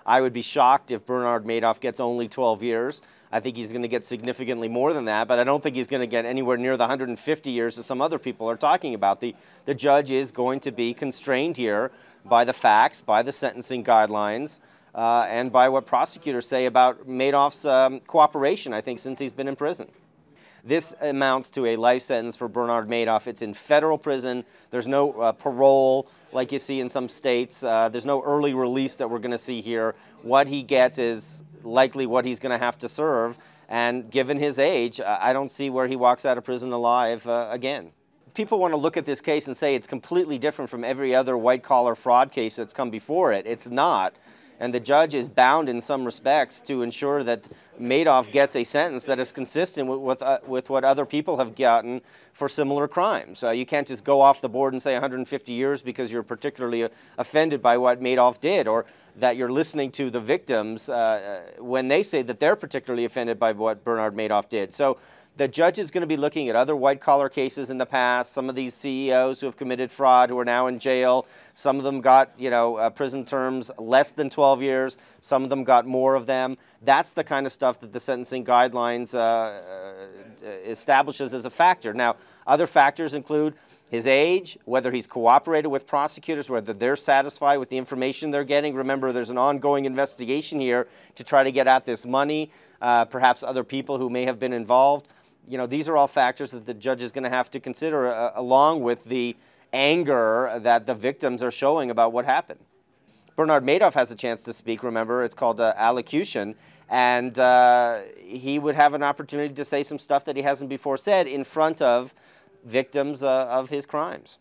I would be shocked if Bernard Madoff gets only 12 years. I think he's going to get significantly more than that, but I don't think he's going to get anywhere near the 150 years that some other people are talking about. The judge is going to be constrained here by the facts, by the sentencing guidelines, and by what prosecutors say about Madoff's cooperation, I think, since he's been in prison. This amounts to a life sentence for Bernard Madoff. It's in federal prison. There's no parole like you see in some states. There's no early release that we're going to see here. What he gets is likely what he's going to have to serve. And given his age, I don't see where he walks out of prison alive again. People want to look at this case and say it's completely different from every other white-collar fraud case that's come before it. It's not. And the judge is bound in some respects to ensure that Madoff gets a sentence that is consistent with what other people have gotten for similar crimes. You can't just go off the board and say 150 years because you're particularly offended by what Madoff did, or that you're listening to the victims when they say that they're particularly offended by what Bernard Madoff did. So the judge is going to be looking at other white-collar cases in the past, some of these CEOs who have committed fraud who are now in jail. Some of them got, prison terms less than 12 years. Some of them got more of them. That's the kind of stuff that the sentencing guidelines establishes as a factor. Now, other factors include his age, whether he's cooperated with prosecutors, whether they're satisfied with the information they're getting. Remember, there's an ongoing investigation here to try to get at this money, perhaps other people who may have been involved. These are all factors that the judge is going to have to consider along with the anger that the victims are showing about what happened. Bernard Madoff has a chance to speak, remember, it's called allocution, and he would have an opportunity to say some stuff that he hasn't before said in front of victims of his crimes.